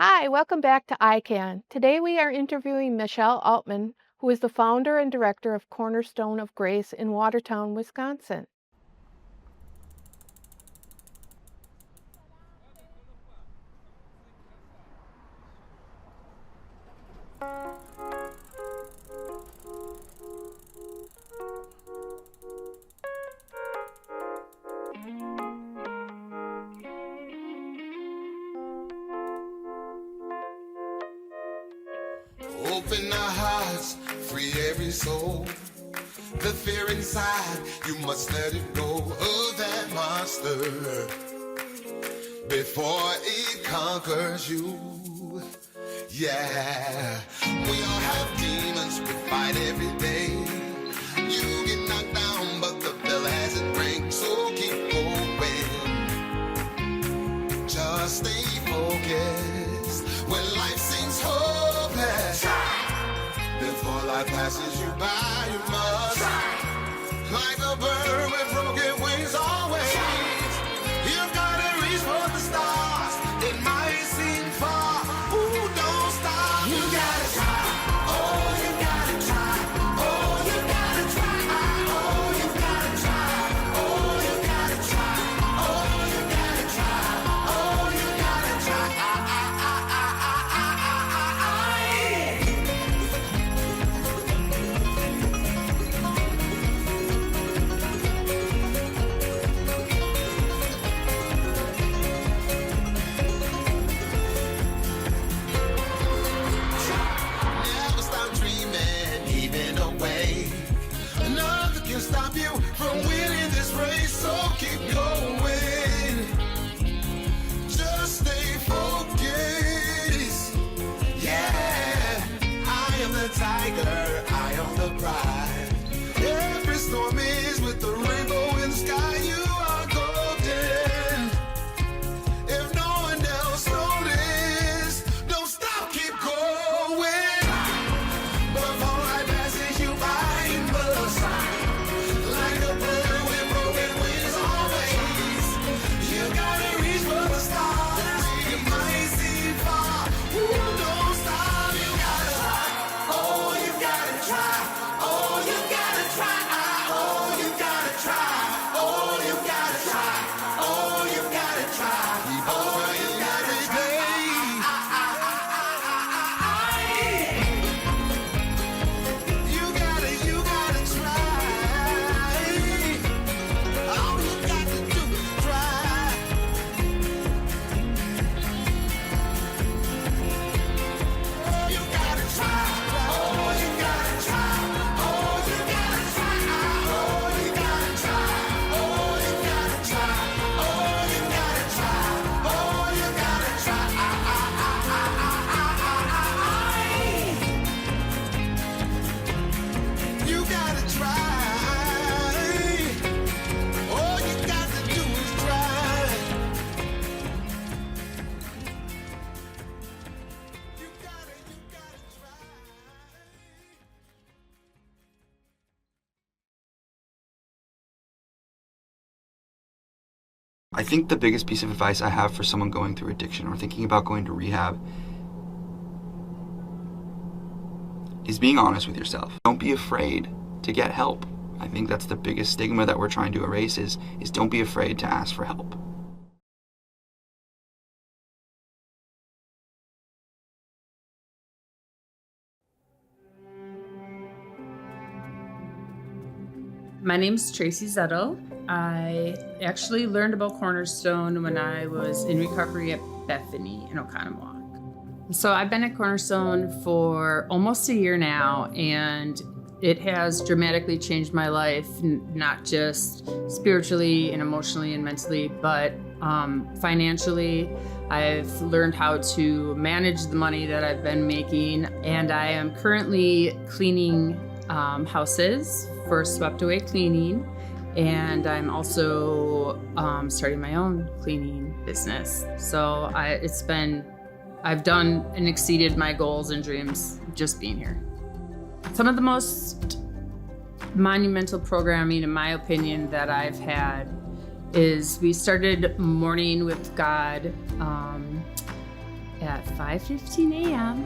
Hi, welcome back to ICAN. Today we are interviewing Michele Altman, who is the founder and director of Cornerstone of Grace in Watertown, Wisconsin. Open our hearts, free every soul. The fear inside, you must let it go. Oh, that monster, before it conquers you. Yeah, we all have demons, we fight every day. You get knocked down, but the bell hasn't ring. So keep going, just stay focused. When life seems hopeless, before life passes you by, you must like a bird with broken wings always. You've gotta reach for the stars. It might seem far. Ooh, don't stop. You gotta try. Oh, you gotta try. Oh, you gotta try. Oh, you gotta try. Oh, you gotta try. Oh, you gotta try. Oh, you gotta try. Never stop dreaming, even away. Nothing can stop you from winning this race, so keep going. Just stay focused. Yeah, I am the tiger, I am the pride. Every storm is with the rainbow in the sky. You are golden. If no one else notices, don't stop, keep going. Before life passes you by, you must like a bird with broken wings always. You gotta reach for the stars. It might seem far. Ooh, don't stop. You gotta try. Oh, you gotta try. Oh, you gotta try. Oh, you gotta try. Oh, you gotta try. Oh, you gotta try. Keep on trying every day. You gotta try. All you got to do is try. You gotta try. Oh, you gotta try. Oh, you gotta try. Oh, you gotta try. Oh, you gotta try. Oh, you gotta try. Oh, you gotta try. You gotta try. All you got to do is try. You gotta try. I think the biggest piece of advice I have for someone going through addiction or thinking about going to rehab is being honest with yourself. Don't be afraid to get help. I think that's the biggest stigma that we're trying to erase is don't be afraid to ask for help. My name's Tracy Zettel. I actually learned about Cornerstone when I was in recovery at Bethany in Oconomowoc. So I've been at Cornerstone for almost a year now, and it has dramatically changed my life, not just spiritually and emotionally and mentally, but financially. I've learned how to manage the money that I've been making, and I am currently cleaning houses for Swept Away Cleaning, and I'm also starting my own cleaning business. So I've done and exceeded my goals and dreams just being here. Some of the most monumental programming, in my opinion, that I've had is we started Morning with God at 5:15 a.m.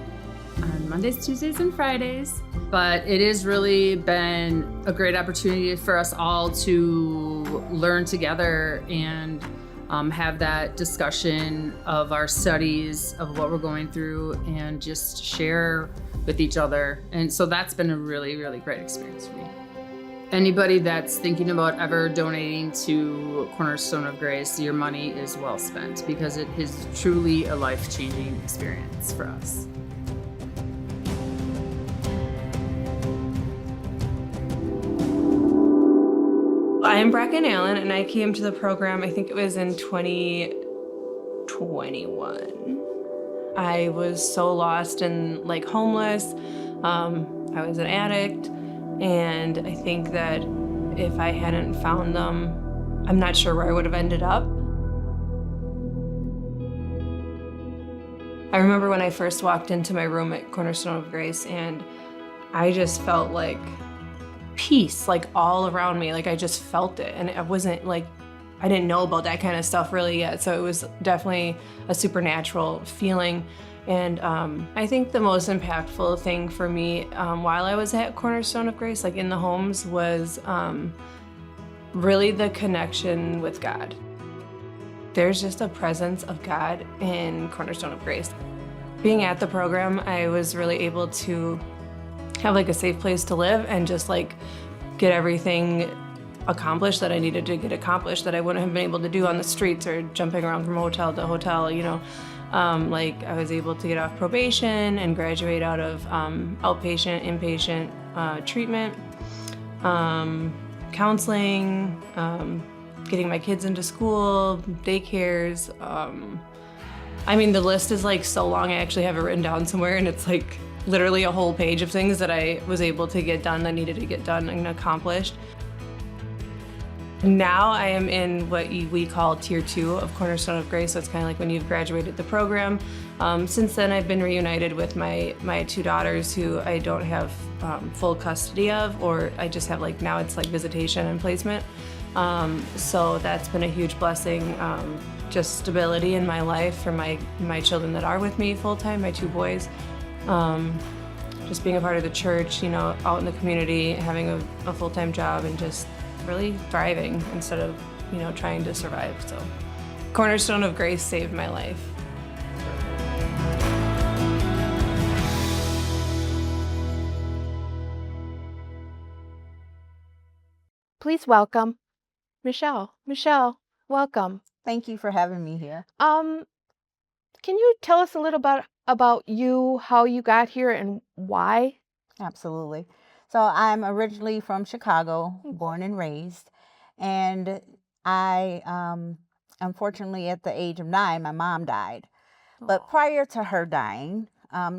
on Mondays, Tuesdays, and Fridays. But it has really been a great opportunity for us all to learn together and have that discussion of our studies, of what we're going through, and just share with each other. And so that's been a really, really great experience for me. Anybody that's thinking about ever donating to Cornerstone of Grace, your money is well spent, because it is truly a life-changing experience for us. I'm Bracken Allen, and I came to the program, I think it was in 2021. I was so lost and like homeless. I was an addict, and I think that if I hadn't found them, I'm not sure where I would have ended up. I remember when I first walked into my room at Cornerstone of Grace, and I just felt like peace, like all around me. Like I just felt it, and I wasn't like, I didn't know about that kind of stuff really yet, so it was definitely a supernatural feeling. And I think the most impactful thing for me while I was at Cornerstone of Grace, like in the homes, was really the connection with God. There's just a presence of God in Cornerstone of Grace. Being at the program, I was really able to have like a safe place to live and just like get everything accomplished that I needed to get accomplished that I wouldn't have been able to do on the streets or jumping around from hotel to hotel, you know. Like I was able to get off probation and graduate out of outpatient, inpatient treatment, counseling, getting my kids into school, daycares. I mean, the list is like so long. I actually have it written down somewhere, and it's like literally a whole page of things that I was able to get done, that needed to get done and accomplished. Now I am in what we call Tier 2 of Cornerstone of Grace, so it's kind of like when you've graduated the program. Since then, I've been reunited with my two daughters who I don't have full custody of, or I just have like, now it's like visitation and placement. So that's been a huge blessing, just stability in my life for my children that are with me full-time, my two boys. Just being a part of the church, you know, out in the community, having a full-time job, and just really thriving instead of, you know, trying to survive. So Cornerstone of Grace saved my life. Please welcome Michele. Michele, welcome. Thank you for having me here. Can you tell us a little bit about you, how you got here, and why? Absolutely. So I'm originally from Chicago, born and raised, and I, unfortunately, at the age of 9, my mom died. But prior to her dying,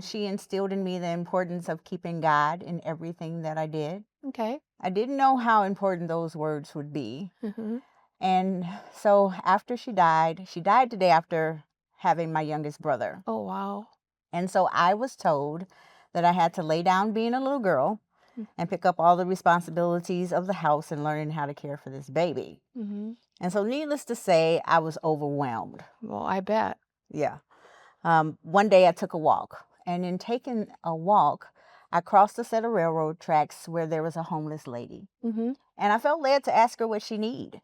she instilled in me the importance of keeping God in everything that I did. Okay. I didn't know how important those words would be. Mm-hmm. And so after she died the day after having my youngest brother. Oh, wow. And so I was told that I had to lay down being a little girl and pick up all the responsibilities of the house and learning how to care for this baby. Mm-hmm. And so needless to say, I was overwhelmed. Well, I bet. Yeah. One day I took a walk, and in taking a walk, I crossed a set of railroad tracks where there was a homeless lady. Mm-hmm. And I felt led to ask her what she needed.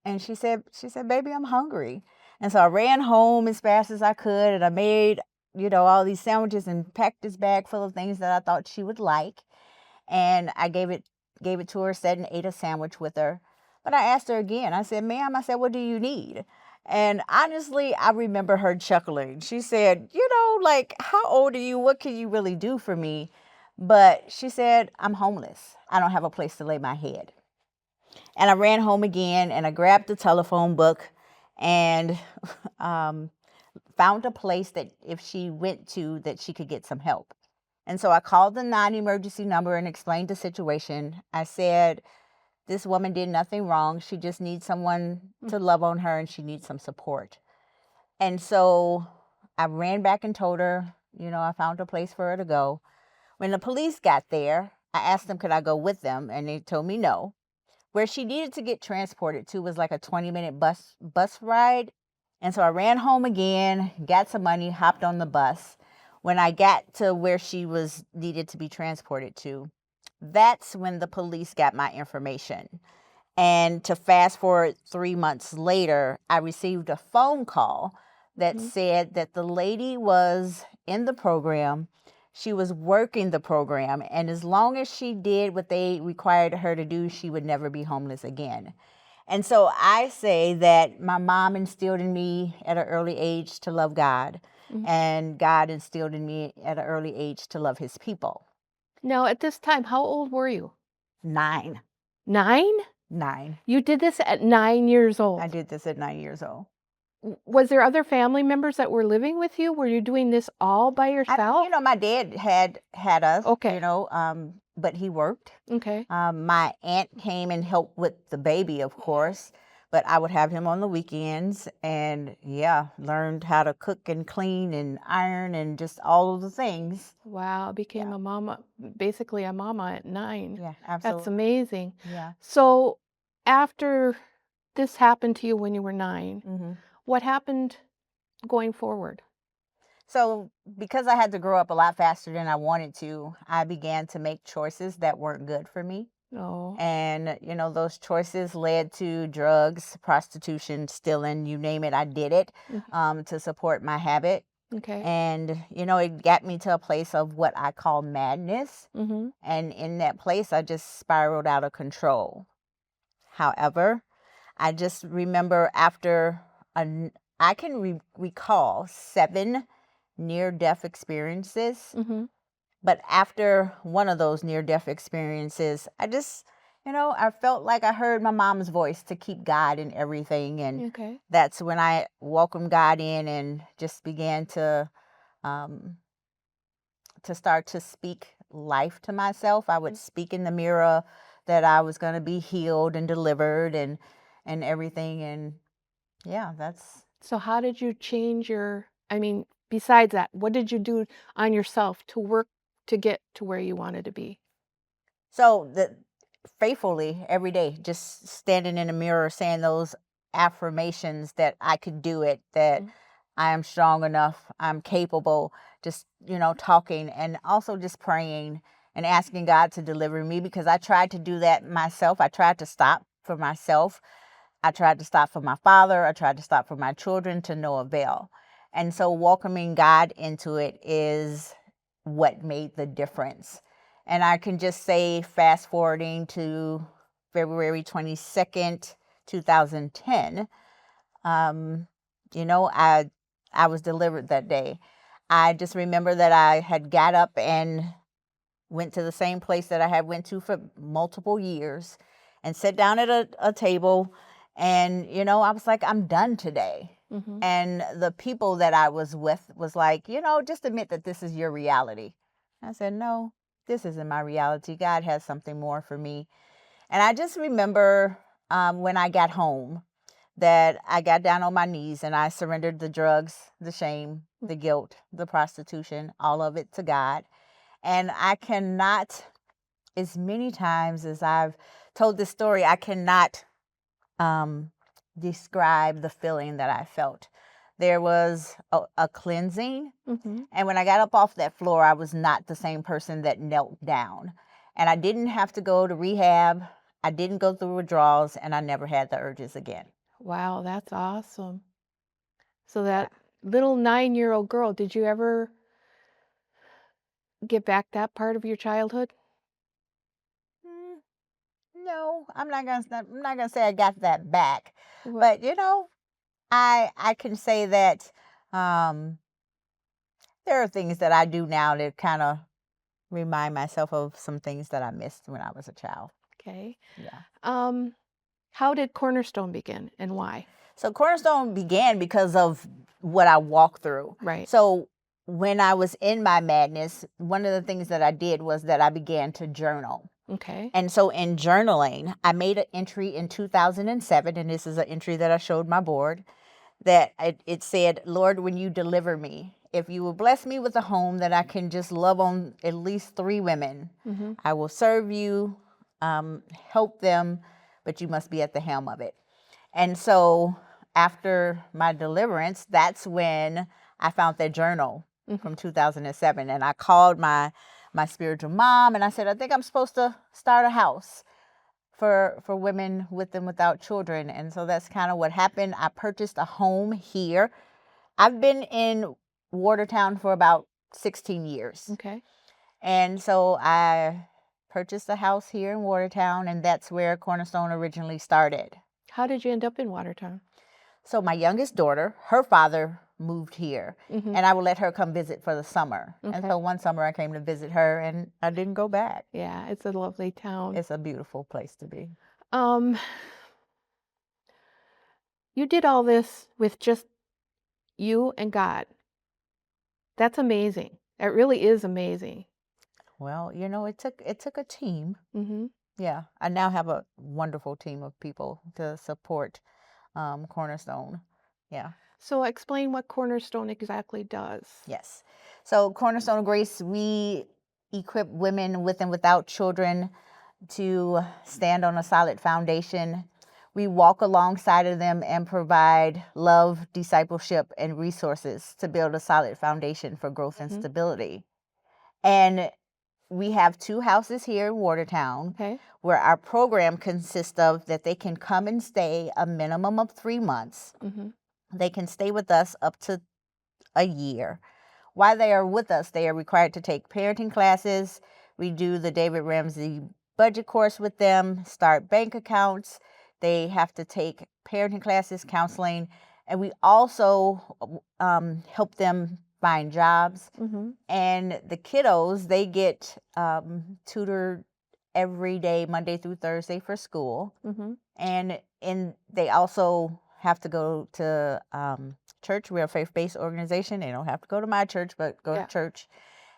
And she said, baby, I'm hungry. And so I ran home as fast as I could, and I made, you know, all these sandwiches and packed this bag full of things that I thought she would like. And I gave it to her, sat and ate a sandwich with her. But I asked her again. I said, ma'am, what do you need? And honestly, I remember her chuckling. She said, you know, like, how old are you? What can you really do for me? But she said, I'm homeless. I don't have a place to lay my head. And I ran home again, and I grabbed the telephone book and found a place that if she went to, that she could get some help. And so I called the non-emergency number and explained the situation. I said, this woman did nothing wrong. She just needs someone to love on her, and she needs some support. And so I ran back and told her, you know, I found a place for her to go. When the police got there, I asked them, could I go with them? And they told me no. Where she needed to get transported to was like a 20-minute bus ride. And so I ran home again, got some money, hopped on the bus. When I got to where she was needed to be transported to, that's when the police got my information. And to fast forward 3 months later, I received a phone call that said that the lady was in the program. She was working the program. And as long as she did what they required her to do, she would never be homeless again. And so I say that my mom instilled in me at an early age to love God, and God instilled in me at an early age to love his people. Now, at this time, how old were you? 9. 9? 9. You did this at 9 years old. I did this at 9 years old. Was there other family members that were living with you? Were you doing this all by yourself? My dad had us, Okay. but he worked. Okay. My aunt came and helped with the baby, of course, but I would have him on the weekends, and learned how to cook and clean and iron and just all of the things. Wow, became a mama, basically a mama at 9. Yeah, That's absolutely. amazing. Yeah. So after this happened to you when you were 9, Mm-hmm. what happened going forward? So because I had to grow up a lot faster than I wanted to, I began to make choices that weren't good for me. Oh, And, those choices led to drugs, prostitution, stealing, you name it, I did it to support my habit. okay. And, it got me to a place of what I call madness. Mm-hmm. And in that place, I just spiraled out of control. However, I just remember I can recall 7 near-death experiences. Mm-hmm. But after one of those near-death experiences, I just, I felt like I heard my mom's voice to keep God in everything. And Okay. that's when I welcomed God in and just began to start to speak life to myself. I would speak in the mirror that I was going to be healed and delivered and everything. And that's. So how did you change besides that, what did you do on yourself to work to get to where you wanted to be? So faithfully every day, just standing in the mirror, saying those affirmations that I could do it, that I am strong enough, I'm capable, just, talking, and also just praying and asking God to deliver me, because I tried to do that myself. I tried to stop for myself. I tried to stop for my father. I tried to stop for my children, to no avail. And so welcoming God into it is what made the difference. And I can just say, fast forwarding to February 22nd, 2010, I was delivered that day. I just remember that I had got up and went to the same place that I had went to for multiple years and sat down at a table. And, I was like, I'm done today. Mm-hmm. And the people that I was with was like, just admit that this is your reality. I said, no, this isn't my reality. God has something more for me. And I just remember when I got home that I got down on my knees and I surrendered the drugs, the shame, the guilt, the prostitution, all of it to God. And I cannot, as many times as I've told this story, I cannot describe the feeling that I felt. There was a cleansing. Mm-hmm. And when I got up off that floor, I was not the same person that knelt down. And I didn't have to go to rehab. I didn't go through withdrawals, and I never had the urges again. Wow, that's awesome. So that little 9-year-old girl, did you ever get back that part of your childhood? No, I'm not gonna say I got that back. What? But I can say that there are things that I do now that kind of remind myself of some things that I missed when I was a child. Okay. Yeah. How did Cornerstone begin and why? So Cornerstone began because of what I walked through. Right. So when I was in my madness, one of the things that I did was that I began to journal. Okay. And so in journaling, I made an entry in 2007, and this is an entry that I showed my board, that it said, Lord, when you deliver me, if you will bless me with a home that I can just love on at least 3 women, Mm-hmm. I will serve you, help them, but you must be at the helm of it. And so after my deliverance, that's when I found that journal from 2007. And I called my spiritual mom and I said, I think I'm supposed to start a house for women with and without children. And so that's kind of what happened. I purchased a home here. I've been in Watertown for about 16 years. Okay. And so I purchased a house here in Watertown, and that's where Cornerstone originally started. How did you end up in Watertown? So my youngest daughter, her father moved here, Mhm. and I would let her come visit for the summer. And Okay. so one summer I came to visit her, and I didn't go back. Yeah, it's a lovely town. It's a beautiful place to be. Um, you did all this with just you and God. That's amazing. It really is amazing. Well, you know, it took a team. Mhm. Yeah, I now have a wonderful team of people to support Cornerstone. Yeah. So explain what Cornerstone exactly does. Yes. So Cornerstone of Grace, we equip women with and without children to stand on a solid foundation. We walk alongside of them and provide love, discipleship, and resources to build a solid foundation for growth and stability. And we have 2 houses here in Watertown Okay. where our program consists of that they can come and stay a minimum of 3 months. Mhm. They can stay with us up to a year. While they are with us, they are required to take parenting classes. We do the David Ramsey budget course with them, start bank accounts. They have to take parenting classes, counseling, and we also help them find jobs. Mhm. And the kiddos, they get tutored every day, Monday through Thursday for school. Mhm. And they also have to go to church. We're a faith-based organization. They don't have to go to my church, but go Yeah. to church.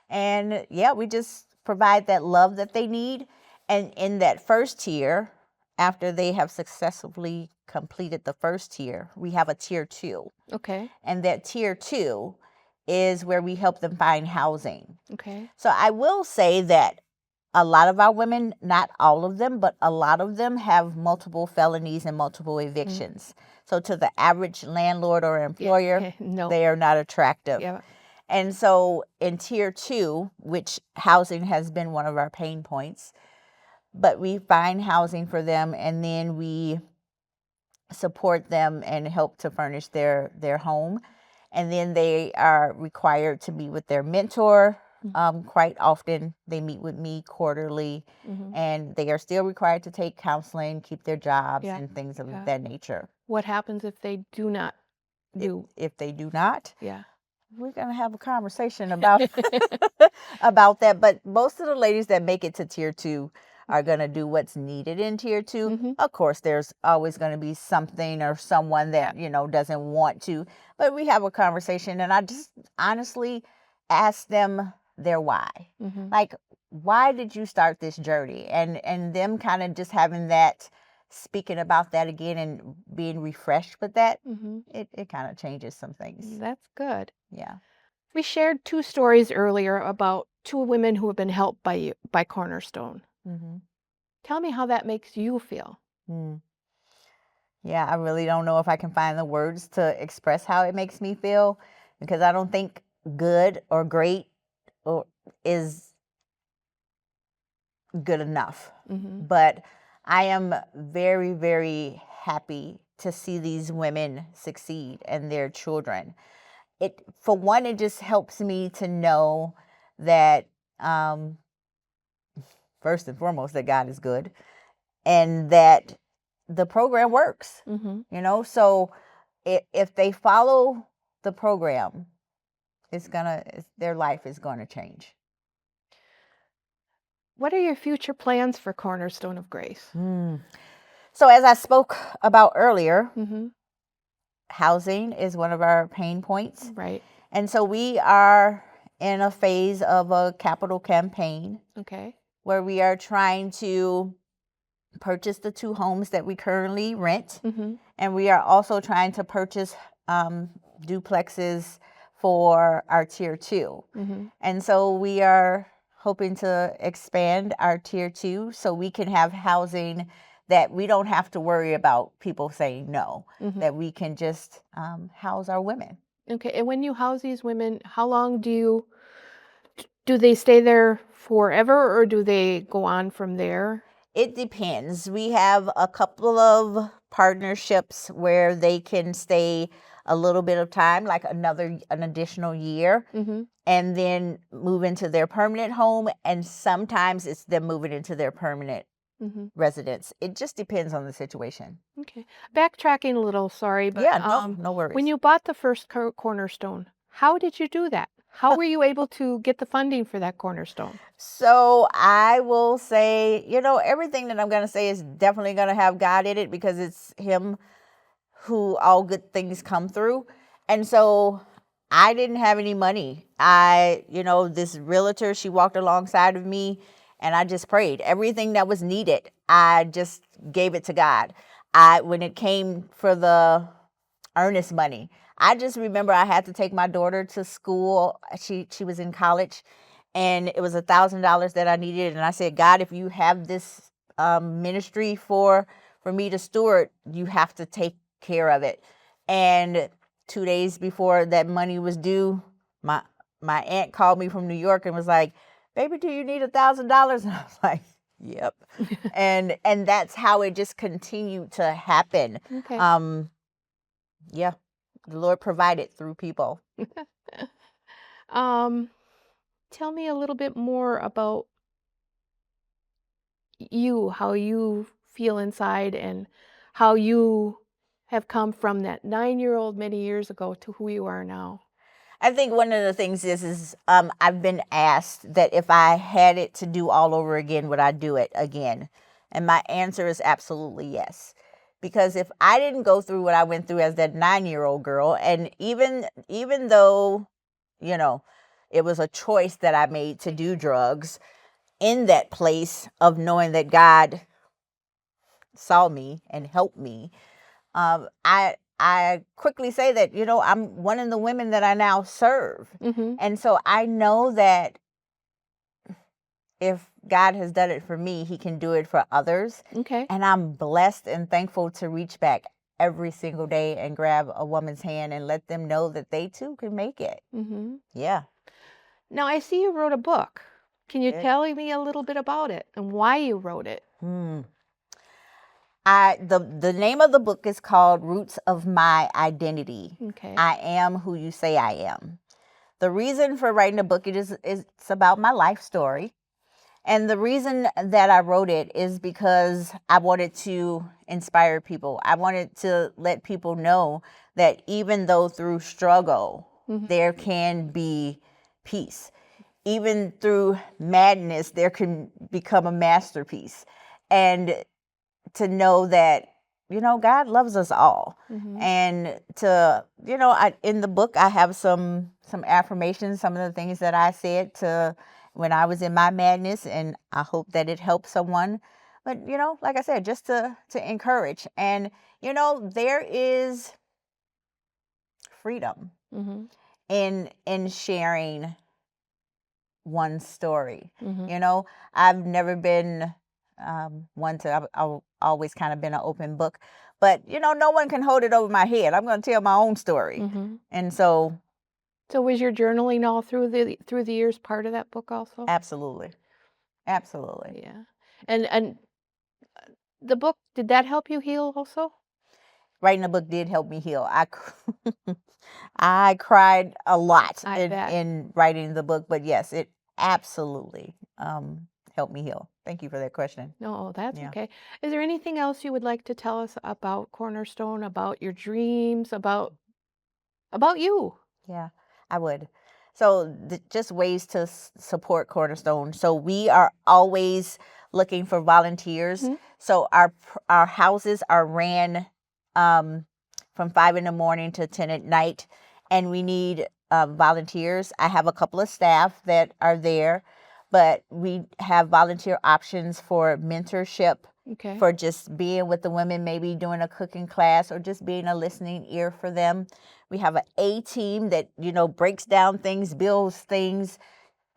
And yeah, we just provide that love that they need. And in that first tier, after they have successfully completed the first tier, we have a tier 2. Okay. And that tier 2 is where we help them find housing. Okay. So I will say that a lot of our women, not all of them, but a lot of them have multiple felonies and multiple evictions. So to the average landlord or employer, No. they are not attractive. Yeah. And so in tier 2, which housing has been one of our pain points, but we find housing for them and then we support them and help to furnish their home. And then they are required to meet with their mentor. Quite often they meet with me quarterly, and they are still required to take counseling, keep their jobs, Yeah. and things of Yeah. that nature. What happens if they do not do? If they do not, Yeah. we're going to have a conversation about about that. But most of the ladies that make it to tier 2 are going to do what's needed in tier 2. Of course, there's always going to be something or someone that, doesn't want to. But we have a conversation, and I just honestly ask them their why. Like, why did you start this journey? And them kind of just having that, speaking about that again and being refreshed with that, it kind of changes some things. That's good. Yeah. We shared 2 stories earlier about 2 women who have been helped by Cornerstone. Tell me how that makes you feel. Yeah, I really don't know if I can find the words to express how it makes me feel, because I don't think good or great is good enough. But I am very, very happy to see these women succeed and their children. For one, it just helps me to know that, first and foremost, that God is good and that the program works. So if they follow the program, their life is going to change. What are your future plans for Cornerstone of Grace? So as I spoke about earlier, Mm-hmm. housing is one of our pain points. Right. And so we are in a phase of a capital campaign Okay. where we are trying to purchase the 2 homes that we currently rent. And we are also trying to purchase duplexes for our tier 2. And so we are hoping to expand our tier 2 so we can have housing that we don't have to worry about people saying no, Mhm. that we can just house our women. Okay, and when you house these women, how long do they stay there forever, or do they go on from there? It depends. We have a couple of partnerships where they can stay a little bit of time, like an additional year, Mhm. and then move into their permanent home. And sometimes it's them moving into their permanent Mhm. residence. It just depends on the situation. Okay. Backtracking a little, sorry, but Yeah, no when worries. you bought the first Cornerstone, how did you do that? How were you able to get the funding for that Cornerstone? So I will say, everything that I'm going to say is definitely going to have God in it, because it's Him who all good things come through. And so I didn't have any money. This realtor, she walked alongside of me, and I just prayed. Everything that was needed, I just gave it to God. When it came for the earnest money, I just remember I had to take my daughter to school. She was in college, and it was $1,000 that I needed. And I said, God, if you have this ministry for me to steward, you have to take care of it. And 2 days before that money was due, my aunt called me from New York and was like, "Baby, do you need $1,000?" And I was like, "Yep." and that's how it just continued to happen. Okay. Yeah, the Lord provided through people. Um, Tell me a little bit more about you, how you feel inside, and how you have come from that 9-year-old many years ago to who you are now. I think one of the things is I've been asked that if I had it to do all over again, would I do it again? And my answer is absolutely yes. Because if I didn't go through what I went through as that 9-year-old girl, and even though, it was a choice that I made to do drugs, in that place of knowing that God saw me and helped me, I quickly say that, I'm one of the women that I now serve. Mm-hmm. And so I know that if God has done it for me, He can do it for others. Okay. And I'm blessed and thankful to reach back every single day and grab a woman's hand and let them know that they too can make it. Mm-hmm. Yeah. Now, I see you wrote a book. Can you Good. tell me a little bit about it and why you wrote it? The name of the book is called Roots of My Identity. Okay. I am who you say I am. The reason for writing the book, it's about my life story. And the reason that I wrote it is because I wanted to inspire people. I wanted to let people know that even though through struggle, there can be peace. Even through madness, there can become a masterpiece. And to know that, God loves us all. And to, in the book, I have some affirmations, some of the things that I said to when I was in my madness, and I hope that it helps someone. But, like I said, just to encourage. And, there is freedom Mm-hmm. in sharing one story. Mm-hmm. I've never been one to, I've always kind of been an open book, but no one can hold it over my head. I'm going to tell my own story. Mm-hmm. And so was your journaling all through the years part of that book also? absolutely. Yeah. And the book, did that help you heal also? Writing the book did help me heal. I cried a lot I bet. in writing the book, but yes, it absolutely helped me heal. Thank you for that question. No, that's Yeah. okay. Is there anything else you would like to tell us about Cornerstone, about your dreams, about you? Yeah, I would. So just ways to support Cornerstone. So we are always looking for volunteers. Mhm. So our houses are ran from 5 in the morning to 10 at night, and we need volunteers. I have a couple of staff that are there, but we have volunteer options for mentorship, Okay. for just being with the women, maybe doing a cooking class or just being a listening ear for them. We have an A team that, breaks down things, builds things,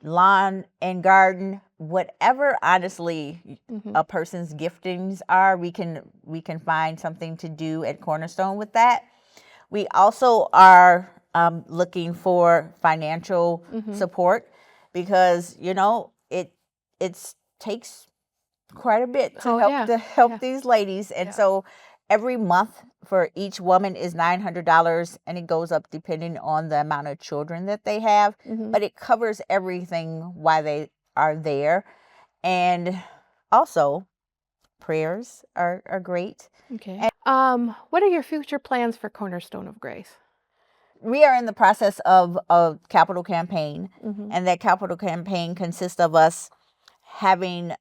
lawn and garden, whatever honestly a person's giftings are, we can find something to do at Cornerstone with that. We also are looking for financial support because it takes quite a bit to Oh, help yeah. help Yeah. these ladies, and Yeah. so every month for each woman is $900, and it goes up depending on the amount of children that they have, but it covers everything while they are there. And also prayers are great. Okay. What are your future plans for Cornerstone of Grace? We are in the process of a capital campaign, Mm-hmm. and that capital campaign consists of us having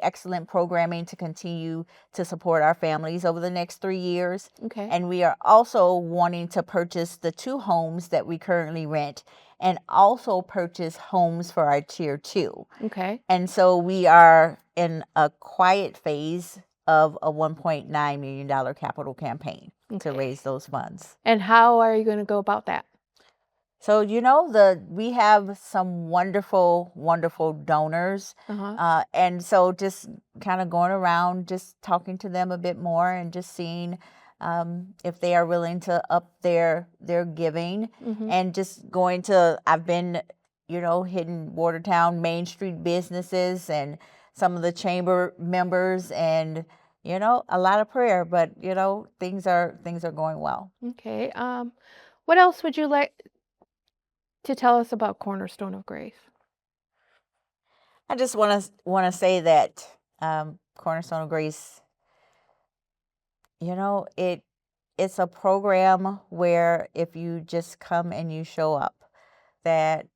excellent programming to continue to support our families over the next 3 years. Okay. And we are also wanting to purchase the 2 homes that we currently rent, and also purchase homes for our tier 2. Okay. And so we are in a quiet phase of a $1.9 million capital campaign to Okay. raise those funds. And how are you going to go about that? So, we have some wonderful, wonderful donors. And so just kind of going around, just talking to them a bit more and just seeing if they are willing to up their giving, and just I've been, hitting Watertown Main Street businesses and some of the chamber members, and, a lot of prayer, but, things are going well. Okay. What else would you like to tell us about Cornerstone of Grace? I just want to say that Cornerstone of Grace, it's a program where if you just come and you show up, that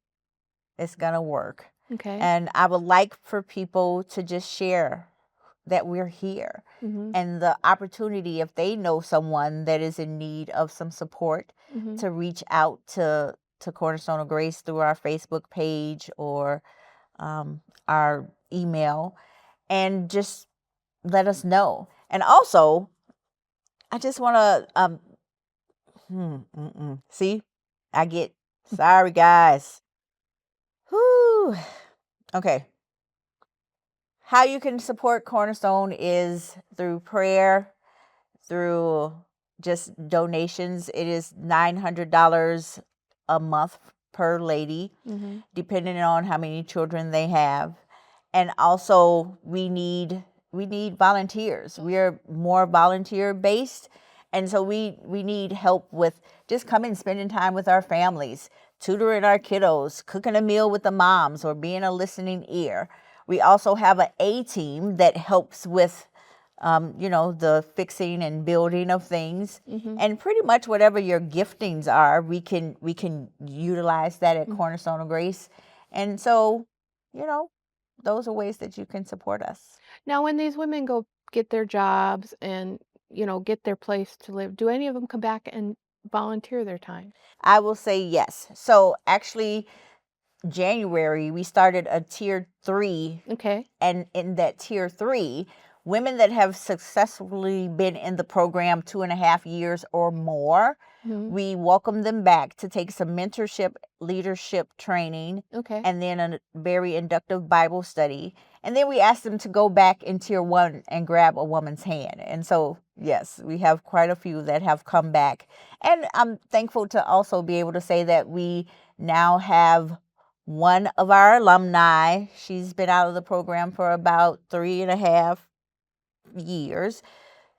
it's gonna work. Okay. And I would like for people to just share that we're here, and the opportunity, if they know someone that is in need of some support, to reach out to Cornerstone of Grace through our Facebook page or our email, and just let us know. And also, I just want to see, sorry guys. Whew. Okay. How you can support Cornerstone is through prayer, through just donations. It is $900 a month per lady, depending on how many children they have. And also we need volunteers. We are more volunteer based, and so we need help with just coming and spending time with our families, tutoring our kiddos, cooking a meal with the moms, or being a listening ear. We also have an A team that helps with the fixing and building of things, and pretty much whatever your giftings are, we can utilize that at Cornerstone of Grace. And so, those are ways that you can support us. Now, when these women go get their jobs and, get their place to live, do any of them come back and volunteer their time? I will say yes. So actually, January, we started a tier 3. Okay. And in that tier 3, women that have successfully been in the program 2.5 years or more, we welcome them back to take some mentorship, leadership training, Okay. and then a very inductive Bible study. And then we ask them to go back in tier 1 and grab a woman's hand. And so, yes, we have quite a few that have come back. And I'm thankful to also be able to say that we now have one of our alumni. She's been out of the program for about 3.5 years.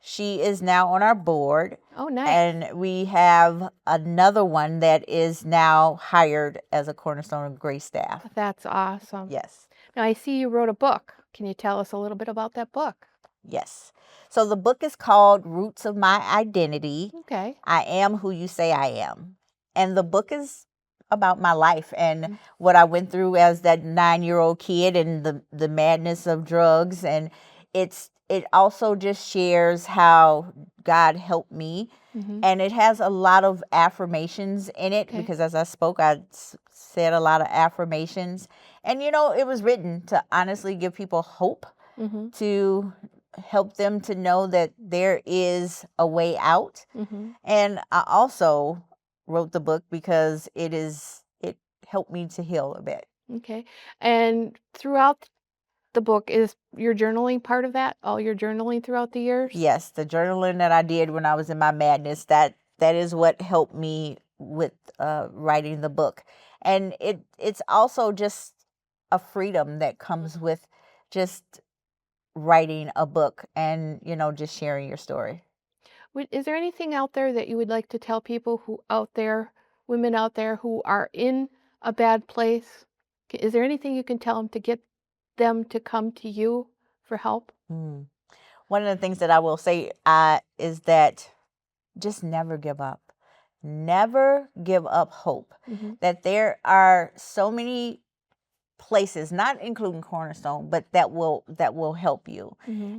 She is now on our board. Oh, nice. And we have another one that is now hired as a Cornerstone of Grace staff. That's awesome. Yes. Now, I see you wrote a book. Can you tell us a little bit about that book? Yes. So the book is called Roots of My Identity. Okay. I Am Who You Say I Am. And the book is about my life and what I went through as that 9-year-old kid, and the madness of drugs. And it also just shares how God helped me. And it has a lot of affirmations in it, because as I spoke, I said a lot of affirmations. And, it was written to honestly give people hope, to help them to know that there is a way out. And I also wrote the book because it helped me to heal a bit. Okay. And throughout the book, is your journaling part of that? All your journaling throughout the years? Yes, the journaling that I did when I was in my madness, that is what helped me with writing the book. And it's also just a freedom that comes with just writing a book and, just sharing your story. Is there anything out there that you would like to tell people women out there who are in a bad place? Is there anything you can tell them to get them to come to you for help? Mm. One of the things that I will say is that just never give up. Never give up hope. That there are so many places, not including Cornerstone, but that will help you.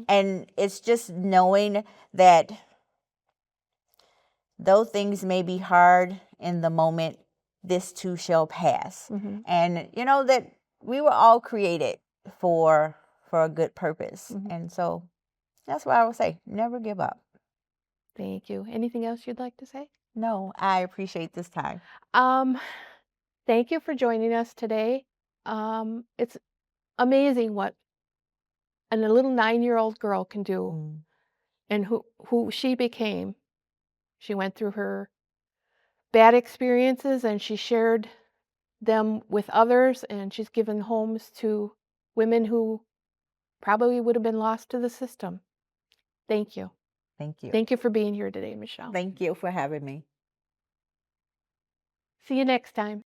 And it's just knowing that though things may be hard in the moment, this too shall pass. And that we were all created for a good purpose. And so that's what I would say. Never give up. Thank you. Anything else you'd like to say? No, I appreciate this time. Thank you for joining us today. It's amazing what a little 9-year-old girl can do, and who she became. She went through her bad experiences and she shared them with others, and she's given homes to women who probably would have been lost to the system. Thank you. Thank you. Thank you for being here today, Michele. Thank you for having me. See you next time.